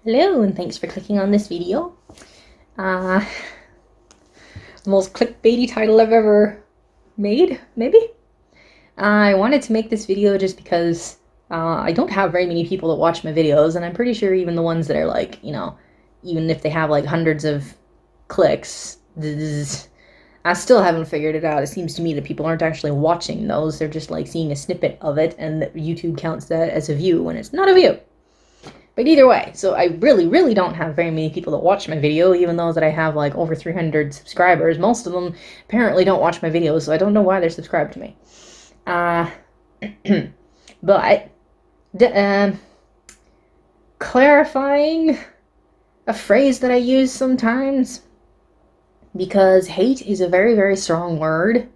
Hello, and thanks for clicking on this video. The most clickbaity title I've ever made, maybe? I wanted to make this video just because I don't have very many people that watch my videos, and I'm pretty sure even the ones that are like, even if they have like hundreds of clicks, I still haven't figured it out. It seems to me that people aren't actually watching those. They're just like seeing a snippet of it, and YouTube counts that as a view when it's not a view. But either way, so I really don't have very many people that watch my video, even though that I have like over 300 subscribers. Most of them apparently don't watch my videos, so I don't know why they're subscribed to me. But clarifying a phrase that I use sometimes, because hate is a very strong word,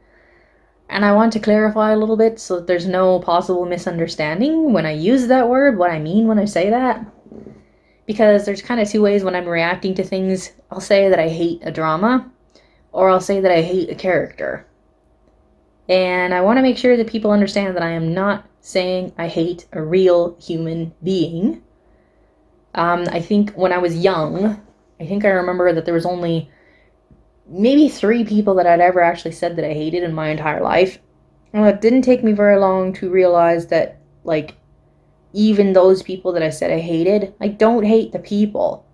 and I want to clarify a little bit so that there's no possible misunderstanding when I use that word, what I mean when I say that. Because there's kind of two ways when I'm reacting to things. I'll say that I hate a drama, or I'll say that I hate a character. And I want to make sure that people understand that I am not saying I hate a real human being. I think when I was young, I remember that there was only maybe 3 people that I'd ever actually said that I hated in my entire life. And it didn't take me very long to realize that, like, even those people that I said I hated, I don't hate the people.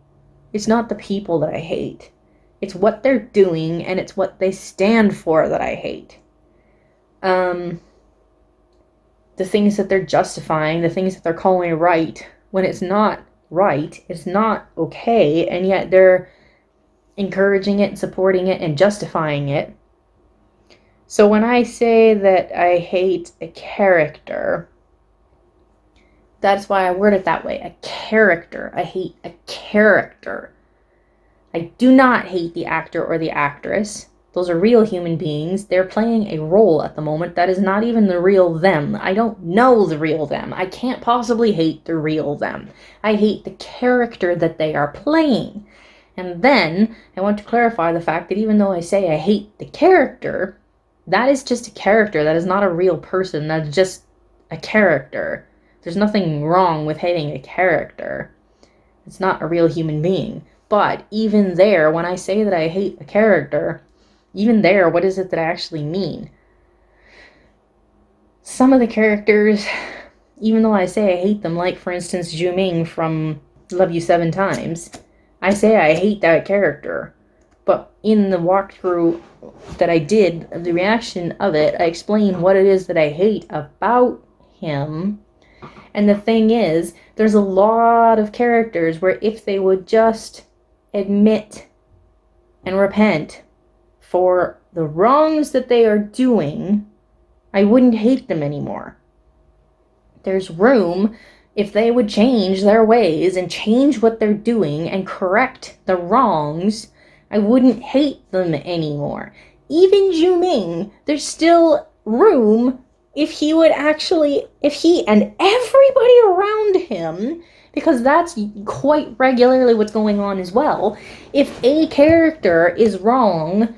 It's not the people that I hate. It's what they're doing, and it's what they stand for that I hate. The things that they're justifying, the things that they're calling right, when it's not right, it's not okay, and yet they're encouraging it, supporting it, and justifying it. So when I say that I hate a character, that's why I word it that way. A character. I hate a character. I do not hate the actor or the actress. Those are real human beings. They're playing a role at the moment that is not even the real them. I don't know the real them. I can't possibly hate the real them. I hate the character that they are playing. And then I want to clarify the fact that even though I say I hate the character, that is just a character. That is not a real person. That's just a character. There's nothing wrong with hating a character. It's not a real human being. But even there, when I say that I hate a character, even there, what is it that I actually mean? Some of the characters, even though I say I hate them, like for instance Ming from Love You 7 Times, I say I hate that character. But in the walkthrough that I did, the reaction of it, I explain what it is that I hate about him. And the thing is, there's a lot of characters where if they would just admit and repent for the wrongs that they are doing, I wouldn't hate them anymore. There's room if they would change their ways and change what they're doing and correct the wrongs. I wouldn't hate them anymore. Even Zhu Ming, there's still room if he and everybody around him, because that's quite regularly what's going on as well. If a character is wrong,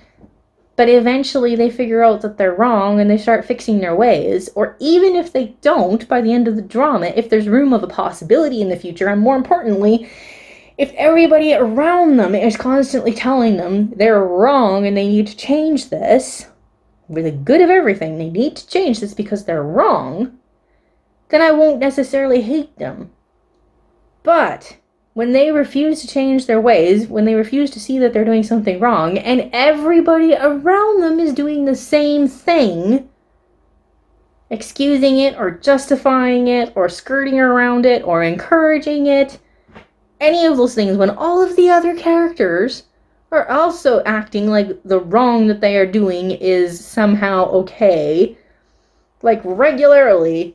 but eventually they figure out that they're wrong and they start fixing their ways, or even if they don't by the end of the drama, if there's room of a possibility in the future, and more importantly, if everybody around them is constantly telling them they're wrong and they need to change this, for the good of everything, they need to change this because they're wrong, then I won't necessarily hate them. But when they refuse to change their ways, when they refuse to see that they're doing something wrong, and everybody around them is doing the same thing, excusing it or justifying it or skirting around it or encouraging it, any of those things, when all of the other characters are also acting like the wrong that they are doing is somehow okay, like regularly,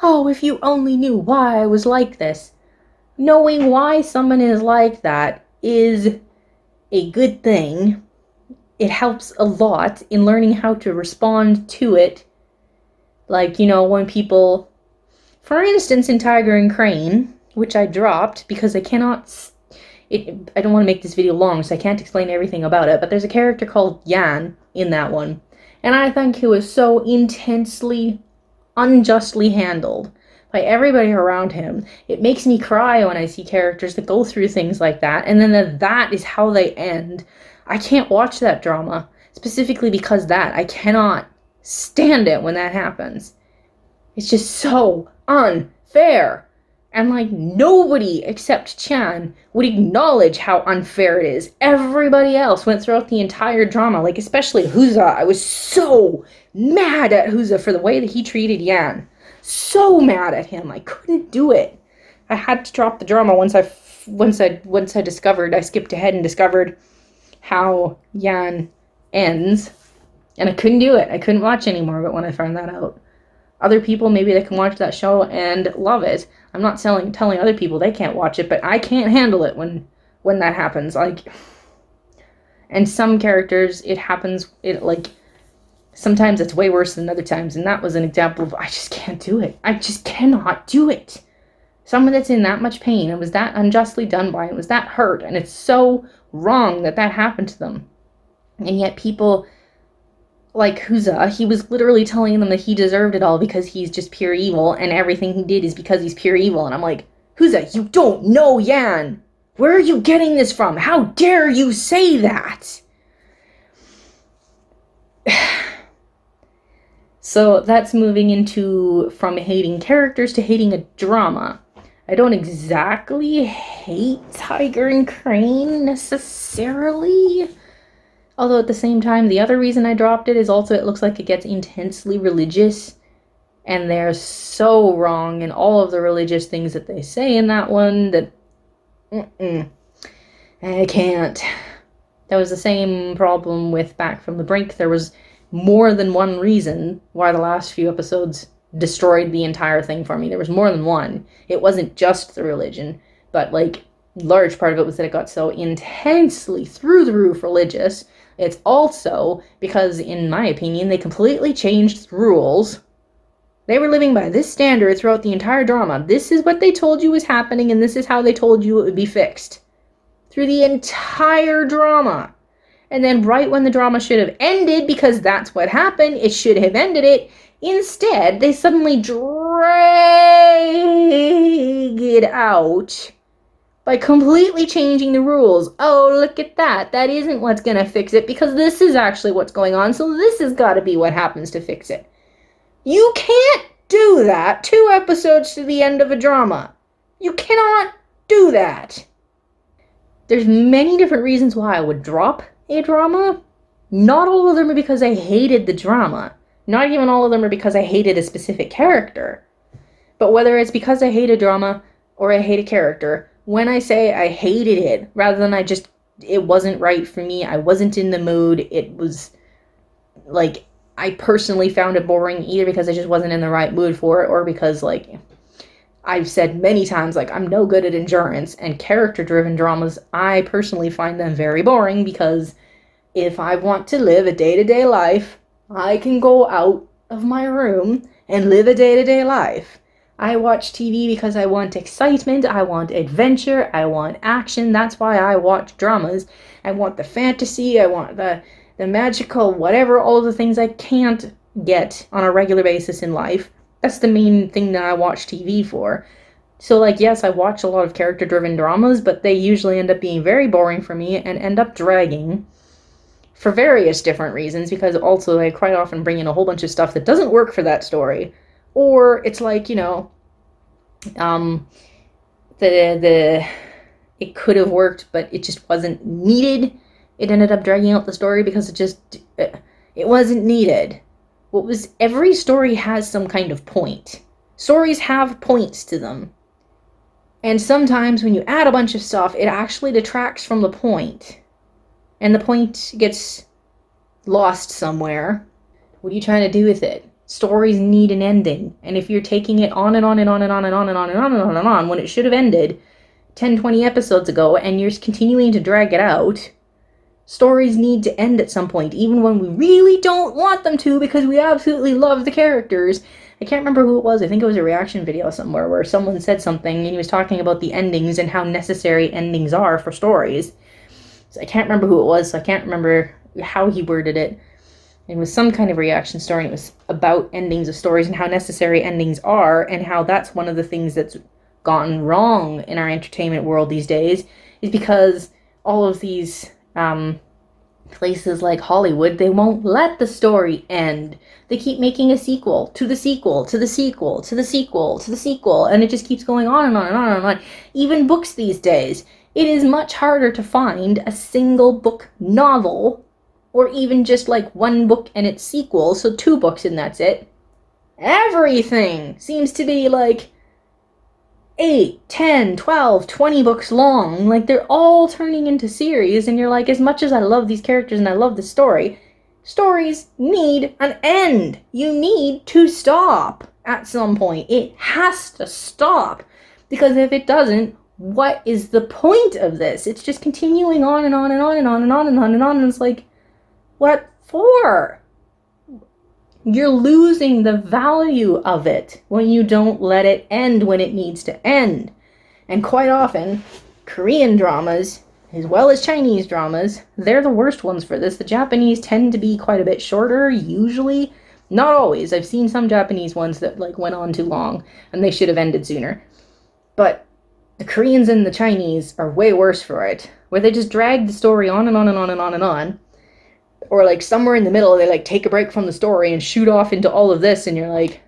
oh, if you only knew why I was like this. Knowing why someone is like that is a good thing. It helps a lot in learning how to respond to it. Like, when people, for instance, in Tiger and Crane, which I dropped because I don't want to make this video long, so I can't explain everything about it, but there's a character called Yan in that one, and I think he was so intensely, unjustly handled by everybody around him. It makes me cry when I see characters that go through things like that, and then that is how they end. I can't watch that drama, specifically because that. I cannot stand it when that happens. It's just so unfair. And, like, nobody except Chan would acknowledge how unfair it is. Everybody else went throughout the entire drama, like, especially Huza. I was so mad at Huza for the way that he treated Yan. So mad at him. I couldn't do it. I had to drop the drama once I discovered, I skipped ahead and discovered how Yan ends. And I couldn't do it. I couldn't watch anymore of it when I found that out. Other people, maybe they can watch that show and love it. I'm not telling other people they can't watch it, but I can't handle it when that happens. Like, and some characters, it happens, sometimes it's way worse than other times, and that was an example of, I just can't do it. I just cannot do it. Someone that's in that much pain and was that unjustly done by and was that hurt, and it's so wrong that happened to them. And yet people like Huza, he was literally telling them that he deserved it all because he's just pure evil, and everything he did is because he's pure evil. And I'm like, Huza, you don't know Yan. Where are you getting this from? How dare you say that? So that's moving into from hating characters to hating a drama. I don't exactly hate Tiger and Crane necessarily. Although at the same time, the other reason I dropped it is also it looks like it gets intensely religious. And they're so wrong in all of the religious things that they say in that one that... I can't. That was the same problem with Back from the Brink. There was more than one reason why the last few episodes destroyed the entire thing for me. There was more than one. It wasn't just the religion, but, like, large part of it was that it got so intensely through the roof religious. It's also because, in my opinion, they completely changed the rules. They were living by this standard throughout the entire drama. This is what they told you was happening, and this is how they told you it would be fixed. Through the entire drama. And then right when the drama should have ended, because that's what happened, it should have ended it, instead, they suddenly drag it out by completely changing the rules. Oh, look at that. That isn't what's going to fix it because this is actually what's going on. So this has got to be what happens to fix it. You can't do that 2 episodes to the end of a drama. You cannot do that. There's many different reasons why I would drop a drama. Not all of them are because I hated the drama. Not even all of them are because I hated a specific character. But whether it's because I hate a drama or I hate a character, when I say I hated it, rather than it wasn't right for me, I wasn't in the mood, it was, like, I personally found it boring either because I just wasn't in the right mood for it, or because, like, I've said many times, like, I'm no good at endurance, and character-driven dramas, I personally find them very boring because if I want to live a day-to-day life, I can go out of my room and live a day-to-day life. I watch TV because I want excitement, I want adventure, I want action. That's why I watch dramas. I want the fantasy, I want the magical, whatever, all of the things I can't get on a regular basis in life. That's the main thing that I watch TV for. So, like, yes, I watch a lot of character-driven dramas, but they usually end up being very boring for me and end up dragging for various different reasons, because also I quite often bring in a whole bunch of stuff that doesn't work for that story. Or it's like, you know, it could have worked, but it just wasn't needed. It ended up dragging out the story because it wasn't needed. Every story has some kind of point. Stories have points to them. And sometimes when you add a bunch of stuff, it actually detracts from the point. And the point gets lost somewhere. What are you trying to do with it? Stories need an ending. And if you're taking it on and on and on and on and on and on and on and on and on when it should have ended 10, 20 episodes ago, and you're continuing to drag it out, stories need to end at some point, even when we really don't want them to because we absolutely love the characters. I can't remember who it was. I think it was a reaction video somewhere where someone said something and he was talking about the endings and how necessary endings are for stories. So I can't remember who it was, so I can't remember how he worded it. It was some kind of reaction story, and it was about endings of stories and how necessary endings are, and how that's one of the things that's gotten wrong in our entertainment world these days, is because all of these places like Hollywood, they won't let the story end. They keep making a sequel to the sequel to the sequel to the sequel to the sequel, and it just keeps going on and on and on and on. Even books these days, it is much harder to find a single book novel, or even just like one book and its sequel, so 2 books and that's it. Everything seems to be like 8, 10, 12, 20 books long. Like, they're all turning into series, and you're like, as much as I love these characters and I love the story, stories need an end. You need to stop at some point. It has to stop. Because if it doesn't, what is the point of this? It's just continuing on and on and on and on and on and on and on, and it's like, what for? You're losing the value of it when you don't let it end when it needs to end. And quite often, Korean dramas, as well as Chinese dramas, they're the worst ones for this. The Japanese tend to be quite a bit shorter, usually. Not always. I've seen some Japanese ones that like went on too long, and they should have ended sooner. But the Koreans and the Chinese are way worse for it, where they just drag the story on and on and on and on and on. Or like somewhere in the middle, they like take a break from the story and shoot off into all of this, and you're like,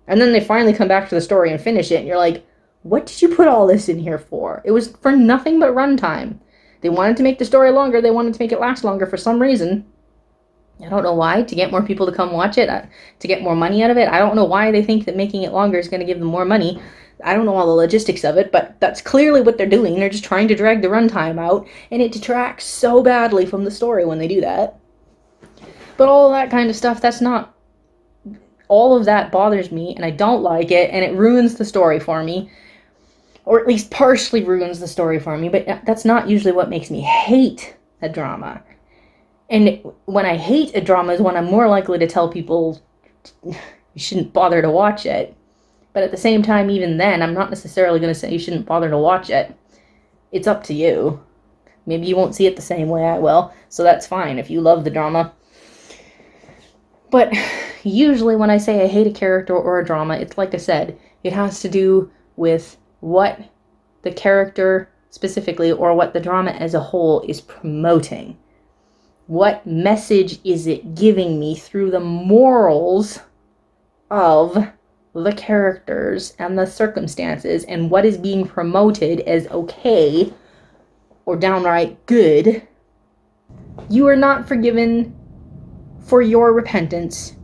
and then they finally come back to the story and finish it, and you're like, what did you put all this in here for? It was for nothing but runtime. They wanted to make the story longer, they wanted to make it last longer for some reason. I don't know why, to get more people to come watch it, to get more money out of it. I don't know why they think that making it longer is going to give them more money. I don't know all the logistics of it, but that's clearly what they're doing. They're just trying to drag the runtime out, and it detracts so badly from the story when they do that. But all of that kind of stuff, that's not... All of that bothers me, and I don't like it, and it ruins the story for me. Or at least partially ruins the story for me, but that's not usually what makes me hate a drama. And when I hate a drama is when I'm more likely to tell people you shouldn't bother to watch it. But at the same time, even then, I'm not necessarily going to say you shouldn't bother to watch it. It's up to you. Maybe you won't see it the same way I will, so that's fine if you love the drama. But usually when I say I hate a character or a drama, it's like I said, it has to do with what the character specifically, or what the drama as a whole is promoting. What message is it giving me through the morals of the characters and the circumstances, and what is being promoted as okay or downright good. You are not forgiven for your repentance.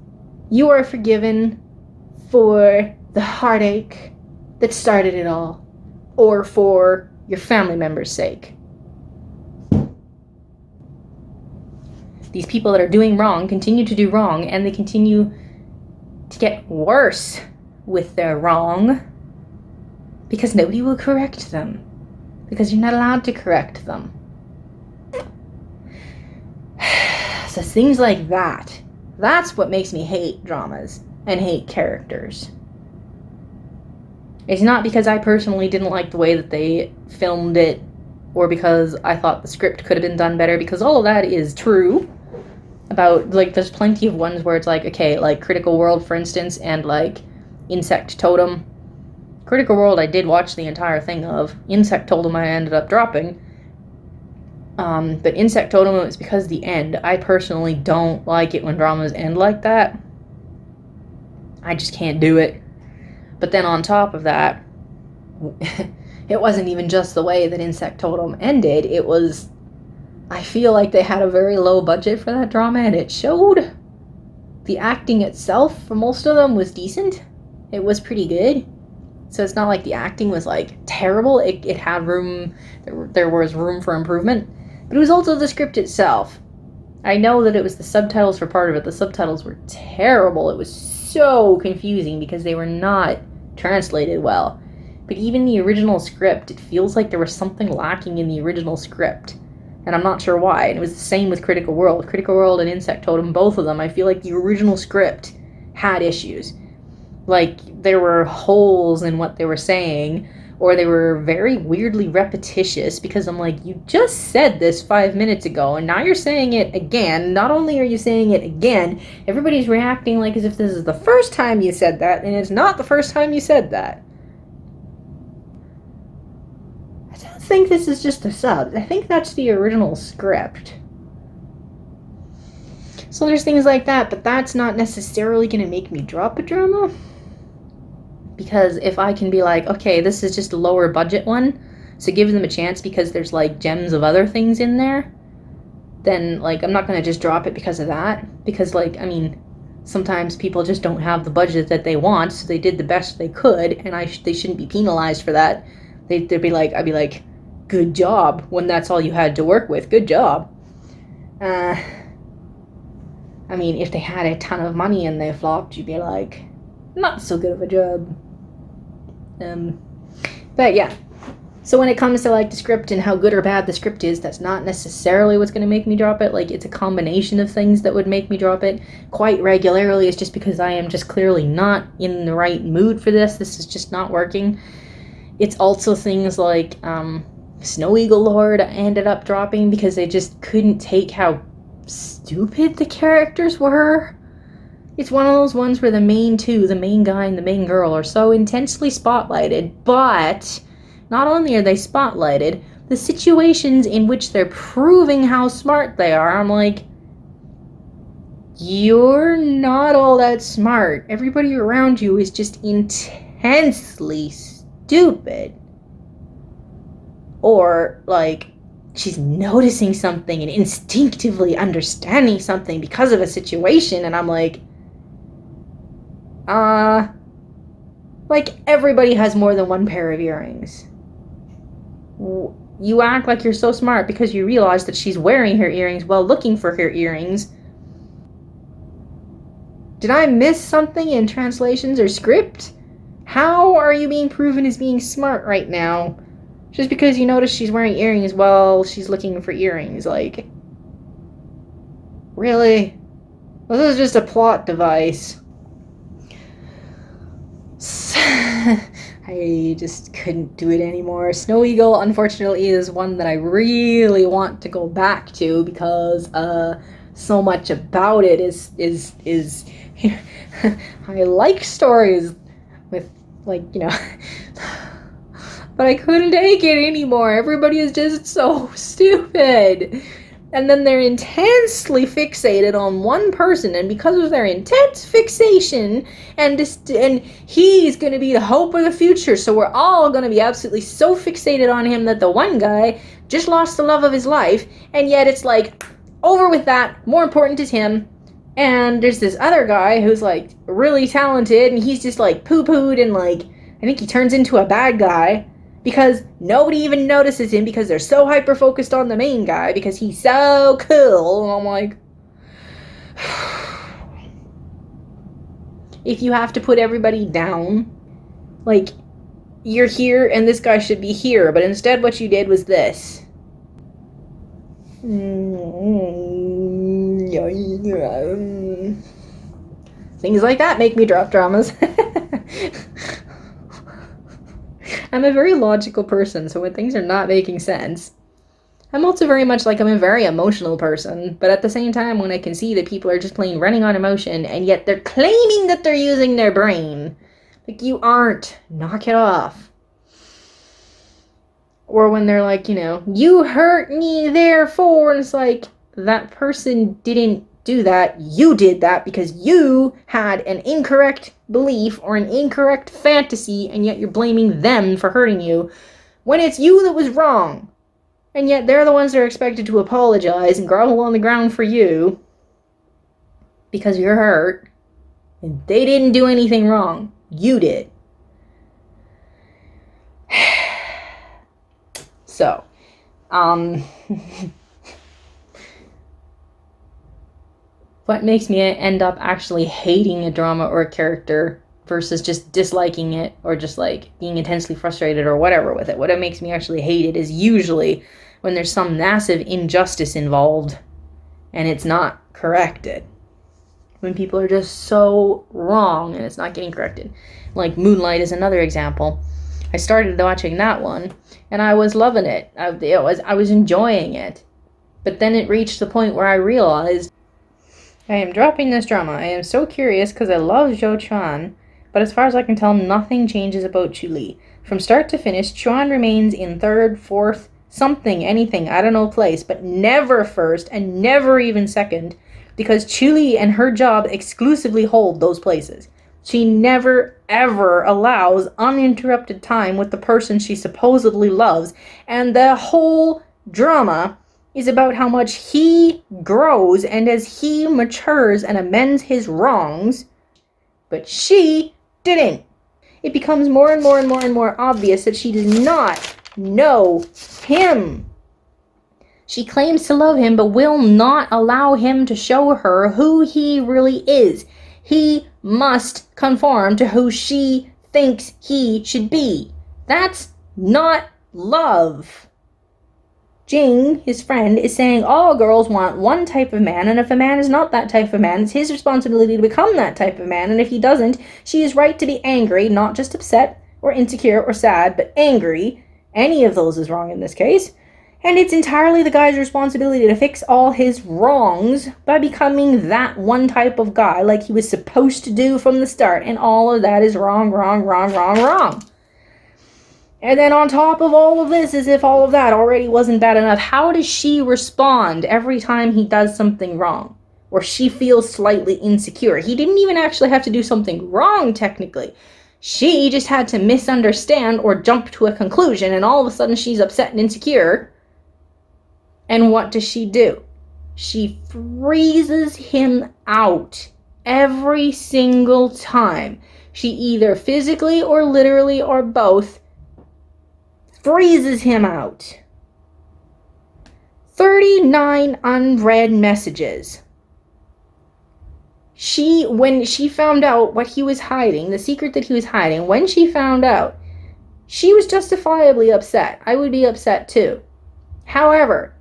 You are forgiven for the heartache that started it all, or for your family members' sake. These people that are doing wrong continue to do wrong, and they continue to get worse with their wrong because nobody will correct them, because you're not allowed to correct them. So things like that, that's what makes me hate dramas and hate characters. It's not because I personally didn't like the way that they filmed it, or because I thought the script could have been done better, because all of that is true. About, like, there's plenty of ones where it's like, okay, like Critical World, for instance, and like Insect Totem. Critical World I did watch the entire thing of. Insect Totem I ended up dropping. But Insect Totem, it was because the end. I personally don't like it when dramas end like that. I just can't do it. But then on top of that, it wasn't even just the way that Insect Totem ended. It was... I feel like they had a very low budget for that drama, and it showed. The acting itself, for most of them, was decent. It was pretty good. So it's not like the acting was, like, terrible. It had room... There was room for improvement. But it was also the script itself. I know that it was the subtitles for part of it. The subtitles were terrible. It was so confusing because they were not translated well. But even the original script, it feels like there was something lacking in the original script. And I'm not sure why. And it was the same with Critical World. Critical World and Insect Totem, both of them, I feel like the original script had issues. Like, there were holes in what they were saying, or they were very weirdly repetitious, because I'm like, you just said this 5 minutes ago, and now you're saying it again. Not only are you saying it again, everybody's reacting like as if this is the first time you said that, and it's not the first time you said that. I don't think this is just a sub. I think that's the original script. So there's things like that, but that's not necessarily going to make me drop a drama. Because if I can be like, okay, this is just a lower budget one, so give them a chance because there's like gems of other things in there, then like I'm not going to just drop it because of that. Because like, I mean, sometimes people just don't have the budget that they want, so they did the best they could, and they shouldn't be penalized for that. They'd be like, I'd be like, good job, when that's all you had to work with. Good job. I mean, if they had a ton of money and they flopped, you'd be like, not so good of a job. But yeah. So when it comes to like the script and how good or bad the script is, that's not necessarily what's going to make me drop it. Like, it's a combination of things that would make me drop it. Quite regularly, it's just because I am just clearly not in the right mood for this. This is just not working. It's also things like Snow Eagle Lord ended up dropping because they just couldn't take how stupid the characters were. It's one of those ones where the main two, the main guy and the main girl, are so intensely spotlighted, but not only are they spotlighted, the situations in which they're proving how smart they are, I'm like, you're not all that smart. Everybody around you is just intensely stupid. Or, like, she's noticing something and instinctively understanding something because of a situation, and I'm like, like, everybody has more than one pair of earrings. You act like you're so smart because you realize that she's wearing her earrings while looking for her earrings. Did I miss something in translations or script? How are you being proven as being smart right now? Just because you notice she's wearing earrings while she's looking for earrings, like... Really? This is just a plot device. I just couldn't do it anymore. Snow Eagle, unfortunately, is one that I really want to go back to because so much about it is I like stories with, like, you know, but I couldn't take it anymore. Everybody is just so stupid. And then they're intensely fixated on one person, and because of their intense fixation, and he's going to be the hope of the future, so we're all going to be absolutely so fixated on him that the one guy just lost the love of his life, and yet it's like, over with that, more important is him, and there's this other guy who's like really talented, and he's just like poo-pooed, and like, I think he turns into a bad guy, because nobody even notices him because they're so hyper-focused on the main guy because he's so cool. And I'm like... If you have to put everybody down, like, you're here and this guy should be here, but instead what you did was this. Things like that make me drop dramas. I'm a very logical person, so when things are not making sense, I'm also very much like, I'm a very emotional person, but at the same time, when I can see that people are just plain running on emotion, and yet they're claiming that they're using their brain, like, you aren't. Knock it off. Or when they're like, you know, you hurt me, therefore, and it's like, that person didn't do that. You did that because you had an incorrect belief or an incorrect fantasy, and yet you're blaming them for hurting you when it's you that was wrong, and yet they're the ones that are expected to apologize and grovel on the ground for you because you're hurt, and they didn't do anything wrong. You did. So, what makes me end up actually hating a drama or a character versus just disliking it or just like being intensely frustrated or whatever with it. What makes me actually hate it is usually when there's some massive injustice involved and it's not corrected. When people are just so wrong and it's not getting corrected. Like Moonlight is another example. I started watching that one, and I was loving it. I was enjoying it. But then it reached the point where I realized I am dropping this drama. I am so curious because I love Zhou Chuan, but as far as I can tell, nothing changes about Chu Li. From start to finish, Chuan remains in third, fourth, something, anything, I don't know, place, but never first and never even second, because Chu Li and her job exclusively hold those places. She never, ever allows uninterrupted time with the person she supposedly loves, and the whole drama is about how much he grows and as he matures and amends his wrongs, but she didn't. It becomes more and more and more and more obvious that she does not know him. She claims to love him, but will not allow him to show her who he really is. He must conform to who she thinks he should be. That's not love. Jing, his friend, is saying all girls want one type of man, and if a man is not that type of man, it's his responsibility to become that type of man, and if he doesn't, she is right to be angry, not just upset, or insecure, or sad, but angry. Any of those is wrong in this case. And it's entirely the guy's responsibility to fix all his wrongs by becoming that one type of guy like he was supposed to do from the start, and all of that is wrong, wrong, wrong, wrong, wrong. And then on top of all of this, as if all of that already wasn't bad enough, how does she respond every time he does something wrong? Or she feels slightly insecure? He didn't even actually have to do something wrong, technically. She just had to misunderstand or jump to a conclusion, and all of a sudden she's upset and insecure. And what does she do? She freezes him out every single time. She either physically or literally or both freezes him out. 39 unread messages. When she found out what he was hiding, the secret that he was hiding, when she found out, she was justifiably upset. I would be upset too. However,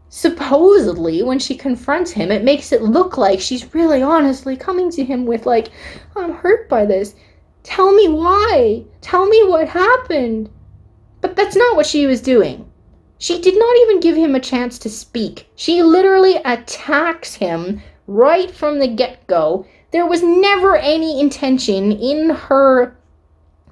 supposedly, when she confronts him, it makes it look like she's really honestly coming to him with like, I'm hurt by this. Tell me why. Tell me what happened. But that's not what she was doing. She did not even give him a chance to speak. She literally attacks him right from the get-go. There was never any intention in her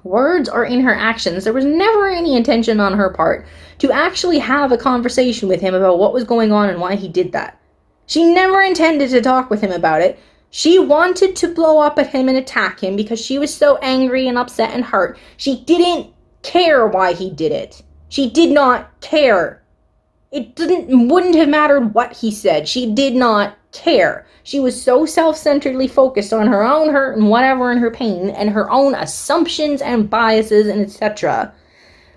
words or in her actions. There was never any intention on her part to actually have a conversation with him about what was going on and why he did that. She never intended to talk with him about it. She wanted to blow up at him and attack him because she was so angry and upset and hurt. She didn't care why he did it. She did not care. It wouldn't have mattered what he said. She did not care. She was so self-centeredly focused on her own hurt and whatever and her pain and her own assumptions and biases and etc.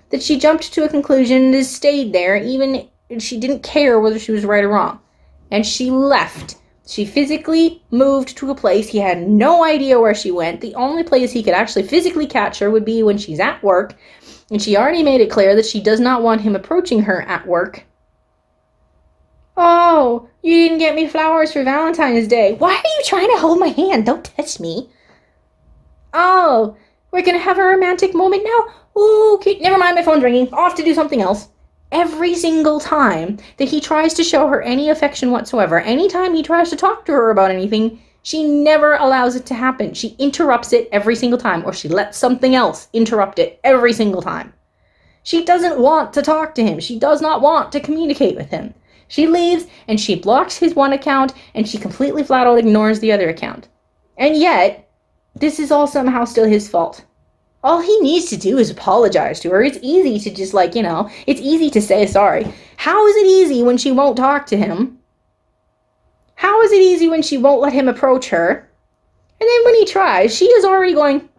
that she jumped to a conclusion and has stayed there even if she didn't care whether she was right or wrong. And she left. She physically moved to a place. He had no idea where she went. The only place he could actually physically catch her would be when she's at work. And she already made it clear that she does not want him approaching her at work. Oh, you didn't get me flowers for Valentine's Day. Why are you trying to hold my hand? Don't touch me. Oh, we're going to have a romantic moment now? Okay, never mind, my phone's ringing. Off to do something else. Every single time that he tries to show her any affection whatsoever, anytime he tries to talk to her about anything, she never allows it to happen. She interrupts it every single time, or she lets something else interrupt it every single time. She doesn't want to talk to him. She does not want to communicate with him. She leaves, and she blocks his one account, and she completely flat out ignores the other account. And yet, this is all somehow still his fault. All he needs to do is apologize to her. It's easy to just it's easy to say sorry. How is it easy when she won't talk to him? How is it easy when she won't let him approach her? And then when he tries, she is already going,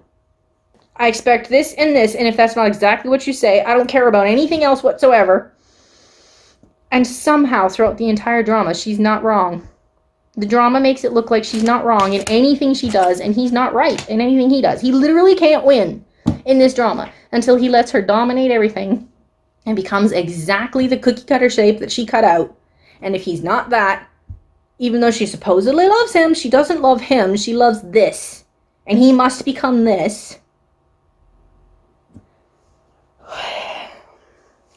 I expect this, and if that's not exactly what you say, I don't care about anything else whatsoever. And somehow, throughout the entire drama, she's not wrong. The drama makes it look like she's not wrong in anything she does, and he's not right in anything he does. He literally can't win in this drama until he lets her dominate everything and becomes exactly the cookie cutter shape that she cut out. And if he's not that, even though she supposedly loves him, she doesn't love him. She loves this. And he must become this.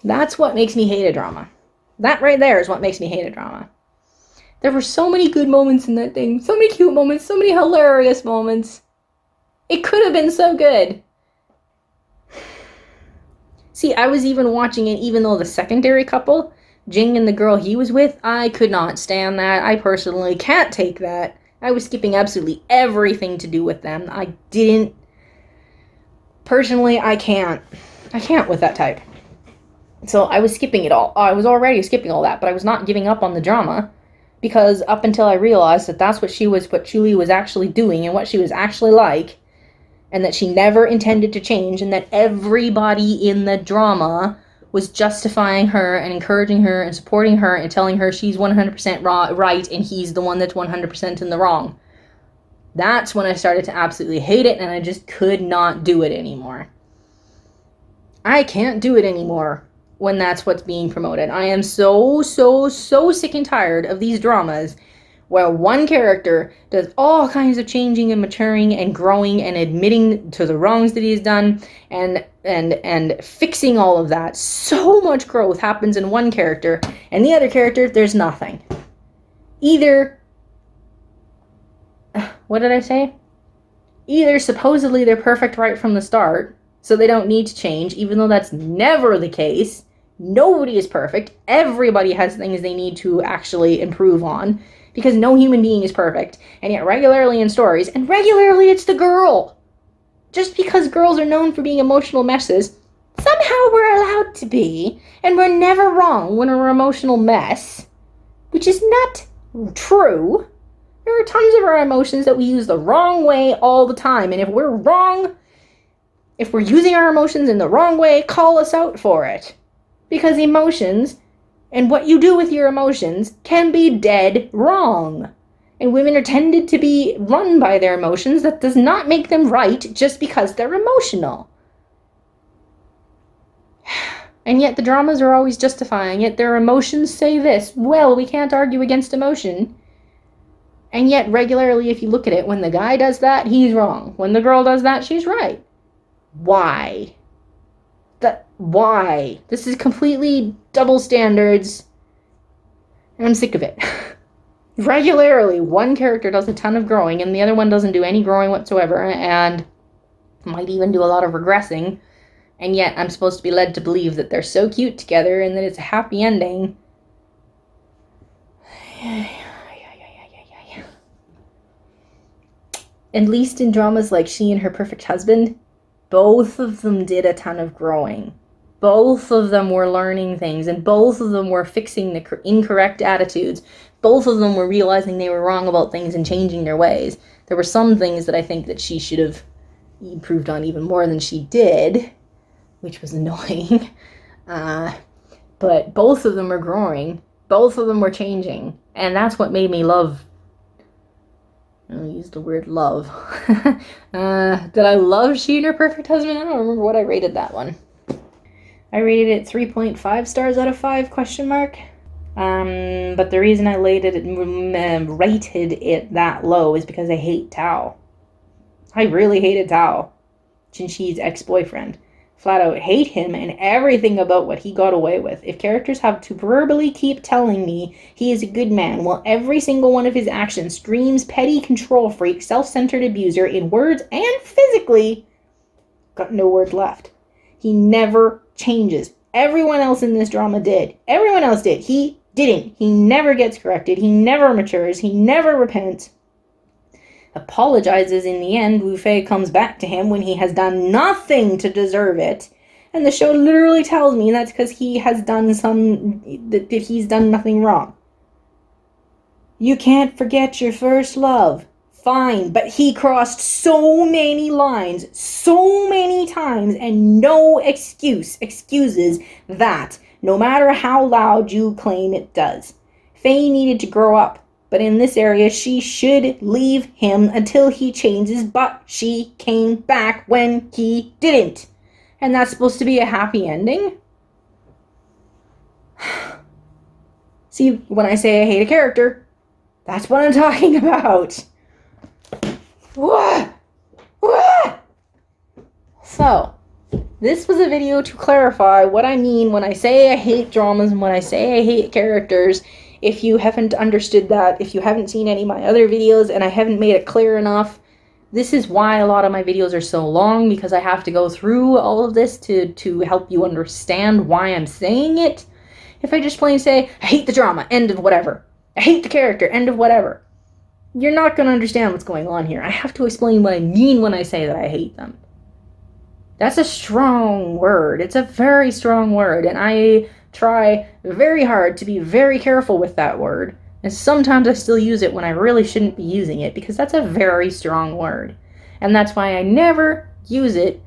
That's what makes me hate a drama. That right there is what makes me hate a drama. There were so many good moments in that thing. So many cute moments. So many hilarious moments. It could have been so good. See, I was even watching it even though the secondary couple, Jing and the girl he was with, I could not stand that. I personally can't take that. I was skipping absolutely everything to do with them. I didn't... Personally, I can't. I can't with that type. So I was skipping it all. I was already skipping all that, but I was not giving up on the drama. Because up until I realized that that's what Julie was actually doing and what she was actually like, and that she never intended to change, and that everybody in the drama was justifying her and encouraging her and supporting her and telling her she's 100% right and he's the one that's 100% in the wrong. That's when I started to absolutely hate it, and I just could not do it anymore. I can't do it anymore when that's what's being promoted. I am so sick and tired of these dramas where one character does all kinds of changing and maturing and growing and admitting to the wrongs that he's done and fixing all of that. So much growth happens in one character, and the other character, there's nothing. Either, what did I say? Either supposedly they're perfect right from the start, so they don't need to change, even though that's never the case. Nobody is perfect. Everybody has things they need to actually improve on, because no human being is perfect. And yet regularly in stories, and regularly it's the girl. Just because girls are known for being emotional messes, somehow we're allowed to be, and we're never wrong when we're an emotional mess, which is not true. There are tons of our emotions that we use the wrong way all the time, and if we're wrong, if we're using our emotions in the wrong way, call us out for it. Because emotions, and what you do with your emotions, can be dead wrong. And women are tended to be run by their emotions. That does not make them right just because they're emotional. And yet the dramas are always justifying it. Their emotions say this. Well, we can't argue against emotion. And yet regularly, if you look at it, when the guy does that, he's wrong. When the girl does that, she's right. Why? Why? This is completely double standards, and I'm sick of it. Regularly, one character does a ton of growing, and the other one doesn't do any growing whatsoever, and might even do a lot of regressing, and yet I'm supposed to be led to believe that they're so cute together and that it's a happy ending. At least in dramas like She and Her Perfect Husband, both of them did a ton of growing. Both of them were learning things, and both of them were fixing the incorrect attitudes. Both of them were realizing they were wrong about things and changing their ways. There were some things that I think that she should have improved on even more than she did, which was annoying. But both of them were growing. Both of them were changing. And that's what made me love... I'll use the word love. Did I love She and Her Perfect Husband? I don't remember what I rated that one. I rated it 3.5 stars out of 5, question mark. But the reason I rated it that low is because I hate Tao. I really hated Tao, Chin-Chi's ex-boyfriend. Flat out hate him and everything about what he got away with. If characters have to verbally keep telling me he is a good man, while every single one of his actions screams petty control freak, self-centered abuser in words and physically, got no words left. He never changes. Everyone else in this drama did. Everyone else did. He didn't. He never gets corrected. He never matures. He never repents. Apologizes in the end. Wu Fei comes back to him when he has done nothing to deserve it. And the show literally tells me that's because he has done that he's done nothing wrong. You can't forget your first love. Fine, but he crossed so many lines, so many times, and no excuses that, no matter how loud you claim it does. Faye needed to grow up, but in this area she should leave him until he changes, but she came back when he didn't. And that's supposed to be a happy ending? See, when I say I hate a character, that's what I'm talking about. What? So, This was a video to clarify what I mean when I say I hate dramas and when I say I hate characters. If you haven't understood that, if you haven't seen any of my other videos and I haven't made it clear enough, this is why a lot of my videos are so long, because I have to go through all of this to help you understand why I'm saying it. If I just plain say, I hate the drama, end of whatever. I hate the character, end of whatever. You're not going to understand what's going on here. I have to explain what I mean when I say that I hate them. That's a strong word. It's a very strong word, and I try very hard to be very careful with that word. And sometimes I still use it when I really shouldn't be using it, because that's a very strong word. And that's why I never use it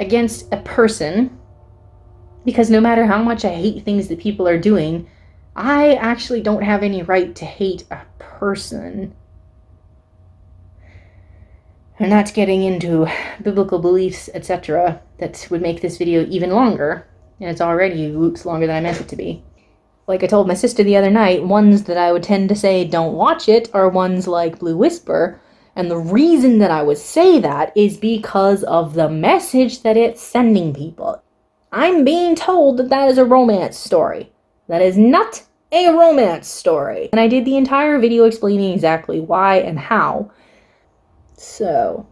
against a person, because no matter how much I hate things that people are doing, I actually don't have any right to hate a person. And that's getting into biblical beliefs, etc., that would make this video even longer. And it's already oops longer than I meant it to be. Like I told my sister the other night, ones that I would tend to say don't watch it are ones like Blue Whisper. And the reason that I would say that is because of the message that it's sending people. I'm being told that that is a romance story. That is not a romance story. And I did the entire video explaining exactly why and how. So,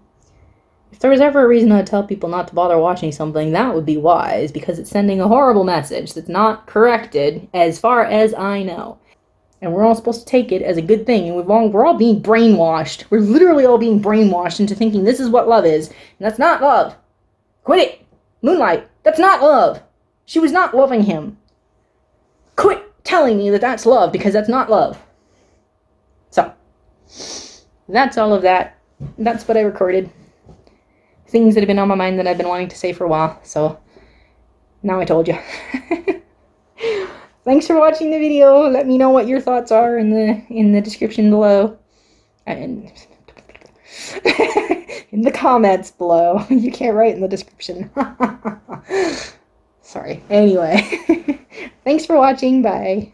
if there was ever a reason I'd tell people not to bother watching something, that would be wise, because it's sending a horrible message that's not corrected, as far as I know. And we're all supposed to take it as a good thing, and we're all being brainwashed. We're literally all being brainwashed into thinking this is what love is, and that's not love. Quit it! Moonlight, that's not love! She was not loving him. Quit telling me that that's love, because that's not love. So, that's all of that. That's what I recorded. Things that have been on my mind that I've been wanting to say for a while, so now I told you. Thanks for watching the video. Let me know what your thoughts are in the description below. And in the comments below. You can't write in the description. Sorry. Anyway. Thanks for watching. Bye.